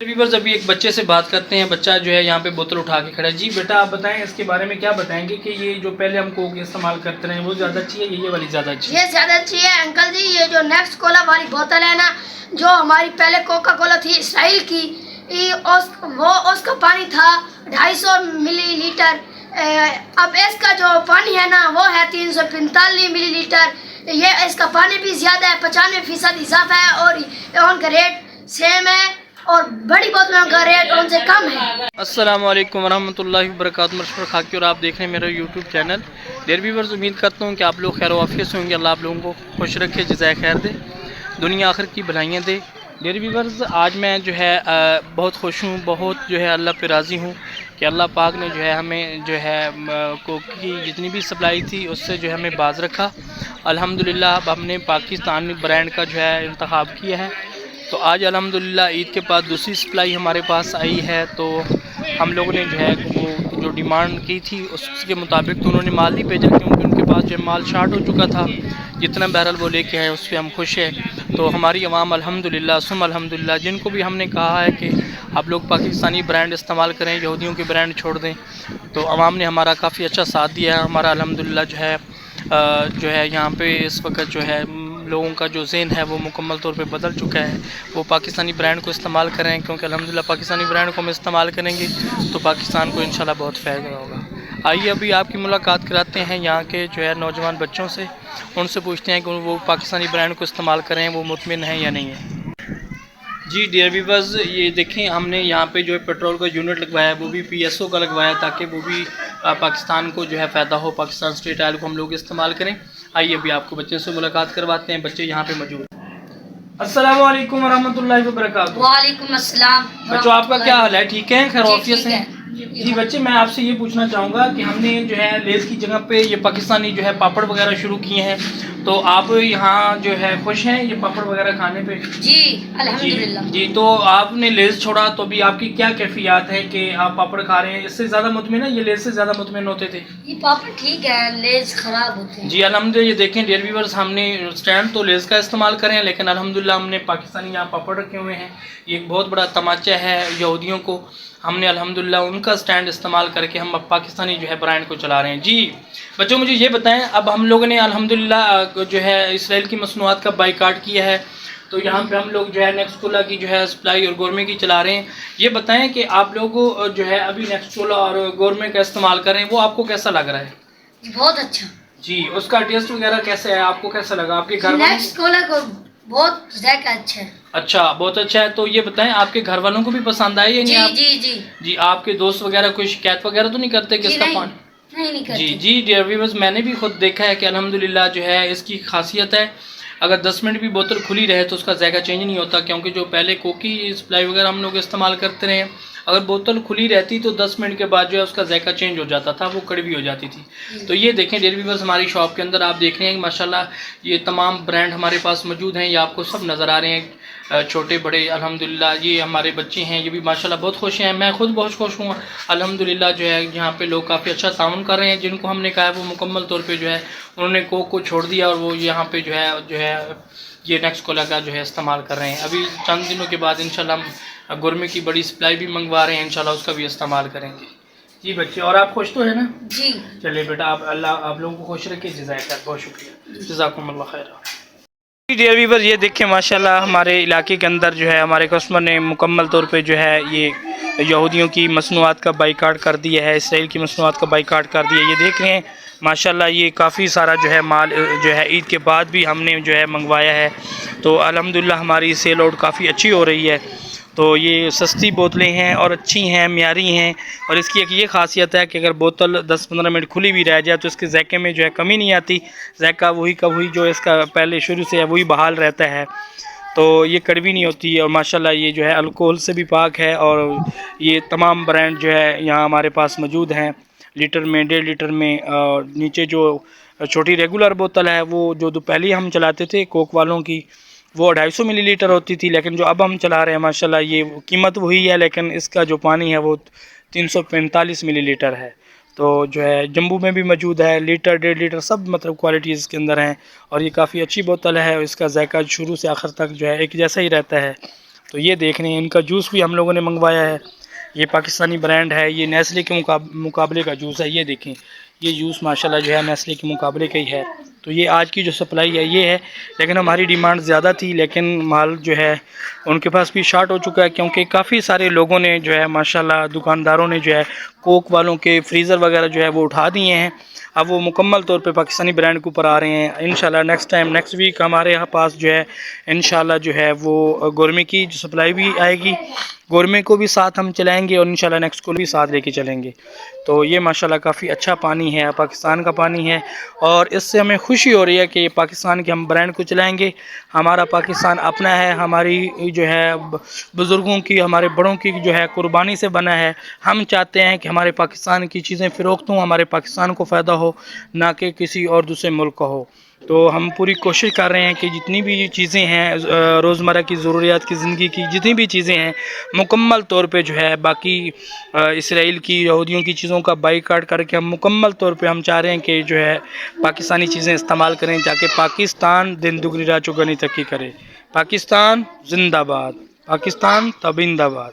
Viewers अभी एक बच्चे से बात करते हैं। बच्चा जो है यहाँ पे बोतल उठा के खड़ा है। जी बेटा आप बताएं इसके बारे में क्या बताएंगे कि ये जो पहले हम कोक इस्तेमाल करते रहे वो ज़्यादा अच्छी है, ये वाली ज़्यादा अच्छी है? ये ज़्यादा अच्छी है अंकल जी। ये जो नेक्स्ट कोला वाली बोतल है ना, जो हमारी पहले कोका कोला थी इसराइल की, उसका पानी था 250 मिलीलीटर। अब इसका जो पानी है ना वो है 345 मिलीलीटर। ये इसका पानी भी ज़्यादा है, 95% इजाफा है और उनका रेट सेम है और बड़ी बोतलों का रेट उनसे कम है। अस्सलाम वालेकुम वरहमतुल्लाहि वबरकातुहू। मशहूर खाकी और आप देख रहे हैं मेरा यूट्यूब चैनल। डियर व्यूअर्स उम्मीद करता हूँ कि आप लोग खैर वाफियत से होंगे। अल्लाह आप लोगों को खुश रखे, जज़ाए खैर दे, दुनिया आखिर की भलाइयाँ दे। डियर व्यूअर्स आज मैं जो है बहुत खुश हूँ, बहुत जो है अल्लाह पे राज़ी हूँ कि अल्लाह पाक ने जो है हमें जो है कोक की जितनी भी सप्लाई थी उससे जो है हमें बाज रखा। अल्हम्दुलिल्लाह अब हमने पाकिस्तानी ब्रांड का जो है इंतखाब किया है। तो आज अल्हम्दुलिल्लाह ईद के बाद दूसरी सप्लाई हमारे पास आई है। तो हम लोगों ने जो है वो जो डिमांड की थी उसके मुताबिक तो उन्होंने माल नहीं भेजा, क्योंकि उनके पास जो माल शार्ट हो चुका था। जितना बैरल वो लेके आए उस पर हम खुश हैं। तो हमारी अवाम अल्हम्दुलिल्लाह सुम अल्हम्दुलिल्लाह, जिनको भी हमने कहा है कि आप लोग पाकिस्तानी ब्रांड इस्तेमाल करें, यहूदियों के ब्रांड छोड़ दें, तो अवाम ने हमारा काफ़ी अच्छा साथ दिया है। हमारा अल्हम्दुलिल्लाह जो है यहाँ पे इस वक्त जो है लोगों का जो ज़हन है वो मुकम्मल तौर पे बदल चुका है। वो पाकिस्तानी ब्रांड को इस्तेमाल करें, क्योंकि अल्हम्दुलिल्लाह पाकिस्तानी ब्रांड को हम इस्तेमाल करेंगे तो पाकिस्तान को इंशाल्लाह बहुत फ़ायदा होगा। आइए अभी आपकी मुलाकात कराते हैं यहाँ के जो है नौजवान बच्चों से, उनसे पूछते हैं कि वो पाकिस्तानी ब्रांड को इस्तेमाल करें, वो मुतमिन हैं या नहीं है। जी डियर व्यूअर्स ये देखें हमने यहाँ पे जो है पेट्रोल का यूनिट लगवाया है, वो भी PSO का लगवाया है ताकि वो भी पाकिस्तान को जो है फ़ायदा हो, पाकिस्तान स्टेट ऑयल को हम लोग इस्तेमाल करें। आइए अभी आपको बच्चे से मुलाकात करवाते हैं, बच्चे यहाँ पे मौजूद हैं। अस्सलाम वालेकुम वरहमतुल्लाहि वबरकातुहू। वालेकुम अस्सलाम। बच्चों आपका क्या हाल है, ठीक है, खैर वाफियत से? जी जी बच्चे मैं आपसे ये पूछना चाहूँगा कि हमने जो है लेस की जगह पे ये पाकिस्तानी जो है पापड़ वगैरह शुरू किए हैं, तो आप यहाँ जो है खुश हैं ये पापड़ वगैरह खाने पे? जी अल्हम्दुलिल्लाह। जी तो आपने लेस छोड़ा तो भी आपकी क्या कैफियत है कि आप पापड़ खा रहे हैं? इससे ज़्यादा मुतमिन है, ये लेस से ज़्यादा मुतमिन होते थे? ये पापड़ ठीक है, लेस खराब होते हैं। जी अल्हम्दुलिल्लाह। ये देखें डियर व्यूअर्स हमने स्टैंड तो लेस का इस्तेमाल करें, लेकिन अल्हम्दुलिल्लाह हमने पाकिस्तानी यहाँ पापड़ रखे हुए हैं। ये एक बहुत बड़ा तमाचा है यहूदियों को। हमने अल्हम्दुलिल्लाह उनका स्टैंड इस्तेमाल करके हम अब पाकिस्तानी जो है ब्रांड को चला रहे हैं। जी बच्चों मुझे ये बताएं, अब हम लोगों ने अल्हम्दुलिल्लाह जो है इसराइल की मसनूआत का बाइकाट किया है, तो यहाँ पे हम लोग जो है नेक्स्ट कोला की जो है सप्लाई और गोरमे की चला रहे हैं। ये बताएं कि आप लोग जो है अभी नेक्स्ट कोला और गोरमे का इस्तेमाल कर रहे हैं, वो आपको कैसा लग रहा है? बहुत अच्छा जी उसका टेस्ट वगैरह कैसे है, आपको कैसा लगा? आपके घर नेक्स्ट कोला को बहुत जायका अच्छा है। अच्छा बहुत अच्छा है। तो ये बताएं आपके घर वालों को भी पसंद आई है? जी आप? जी जी जी आपके दोस्त वगैरह कोई शिकायत वगैरह तो नहीं करते कि इसका पानी? नहीं करते। जी डियर व्यूअर्स मैंने भी खुद देखा है कि अल्हम्दुलिल्लाह जो है इसकी खासियत है, अगर 10 मिनट भी बोतल खुली रहे तो उसका जायका चेंज नहीं होता। क्योंकि जो पहले कोकी सप्लाई वगैरह हम लोग इस्तेमाल करते रहे, अगर बोतल खुली रहती तो 10 मिनट के बाद जो है उसका जायका चेंज हो जाता था, वो कड़वी हो जाती थी। तो ये देखें डियर व्यूअर्स हमारी शॉप के अंदर आप देख रहे हैं माशाल्लाह ये तमाम ब्रांड हमारे पास मौजूद हैं। ये आपको सब नज़र आ रहे हैं, छोटे बड़े अल्हम्दुलिल्लाह। ये हमारे बच्चे हैं, ये भी माशाल्लाह बहुत खुश हैं, मैं खुद बहुत खुश हूँ अल्हम्दुलिल्लाह। जो है यहाँ पे लोग काफ़ी अच्छा ताउन कर रहे हैं। जिनको हमने कहा है वो मुकम्मल तौर पे जो है उन्होंने कोक को छोड़ दिया और वो यहाँ पे जो है ये नेक्स्ट कोला का जो है इस्तेमाल कर रहे हैं। अभी चंद दिनों के बाद इंशाल्लाह हम गोरमे की बड़ी सप्लाई भी मंगवा रहे हैं, इंशाल्लाह उसका भी इस्तेमाल करेंगे। जी बच्चे और आप खुश तो है ना? जी चलिए बेटा आप अल्लाह आप लोगों को खुश रखे, जज़ाक खैर, बहुत शुक्रिया, जज़ाकुमुल्लाह खैर। डियर व्यूअर ये देखें माशाल्लाह हमारे इलाके के अंदर जो है हमारे कस्टमर ने मुकम्मल तौर पे जो है ये यहूदियों की मसनूआत का बाइकाट कर दिया है, इसराइल की मसनूआत का बाइकाट कर दिया है। ये देख रहे हैं माशाल्लाह ये काफ़ी सारा जो है माल जो है ईद के बाद भी हमने जो है मंगवाया है। तो अल्हम्दुलिल्लाह हमारी सेल आउट काफ़ी अच्छी हो रही है। तो ये सस्ती बोतलें हैं और अच्छी हैं, म्यारी हैं, और इसकी एक ये खासियत है कि अगर बोतल 10-15 मिनट खुली भी रह जाए तो इसके जायके में जो है कमी नहीं आती। जायका वही का वही जो इसका पहले शुरू से है वही बहाल रहता है, तो ये कड़वी नहीं होती है। और माशाल्लाह ये जो है अल्कोहल से भी पाक है। और ये तमाम ब्रांड जो है यहाँ हमारे पास मौजूद हैं, लीटर में 1.5 लीटर में। और नीचे जो छोटी रेगुलर बोतल है वो जो पहले हम चलाते थे कोक वालों की वो 250 मिलीलीटर होती थी, लेकिन जो अब हम चला रहे हैं माशाल्लाह ये कीमत वही है, लेकिन इसका जो पानी है वो 345 मिलीलीटर है। तो जो है जम्बू में भी मौजूद है, लीटर 1.5 लीटर सब मतलब क्वालिटीज़ इसके अंदर हैं। और ये काफ़ी अच्छी बोतल है, इसका जायका शुरू से आखिर तक जो है एक जैसा ही रहता है। تو یہ دیکھ رہے ہیں، ان کا جوس بھی ہم لوگوں نے منگوایا ہے، یہ پاکستانی برانڈ ہے، یہ نیسلے کے مقابلے کا جوس ہے۔ یہ دیکھیں، یہ جوس ماشاءاللہ جو ہے نیسلے کے مقابلے کا ہی ہے۔ تو یہ آج کی جو سپلائی ہے یہ ہے، لیکن ہماری ڈیمانڈ زیادہ تھی، لیکن مال جو ہے ان کے پاس بھی شارٹ ہو چکا ہے، کیونکہ کافی سارے لوگوں نے جو ہے ماشاءاللہ دکانداروں نے جو ہے کوک والوں کے فریزر وغیرہ جو ہے وہ اٹھا دیے ہیں۔ اب وہ مکمل طور پہ پاکستانی برانڈ کے اوپر آ رہے ہیں۔ انشاءاللہ نیکسٹ ویک ہمارے یہاں پاس جو ہے انشاءاللہ جو ہے وہ گورمے کی جو سپلائی بھی آئے گی، گورمے کو بھی ساتھ ہم چلائیں گے، اور انشاءاللہ نیکسٹ کو بھی ساتھ لے کے چلیں گے۔ تو یہ ماشاءاللہ کافی اچھا پانی ہے، پاکستان کا پانی ہے، اور اس سے ہمیں خوشی ہو رہی ہے کہ پاکستان کے ہم برانڈ کو چلائیں گے۔ ہمارا پاکستان اپنا ہے، ہماری جو ہے بزرگوں کی، ہمارے بڑوں کی جو ہے قربانی سے بنا ہے۔ ہم چاہتے ہیں کہ ہمارے پاکستان کی چیزیں فروخت ہوں، ہمارے پاکستان کو فائدہ ہو، نہ کہ کسی اور دوسرے ملک کا ہو۔ تو ہم پوری کوشش کر رہے ہیں کہ جتنی بھی چیزیں ہیں روزمرہ کی ضروریات کی زندگی کی جتنی بھی چیزیں ہیں مکمل طور پہ جو ہے باقی اسرائیل کی، یہودیوں کی چیزوں کا بائیکاٹ کر کے ہم مکمل طور پہ ہم چاہ رہے ہیں کہ جو ہے پاکستانی چیزیں استعمال کریں، تاکہ پاکستان دن دگنی رات چوگنی ترقی کرے۔ پاکستان زندہ باد، پاکستان تابندہ باد۔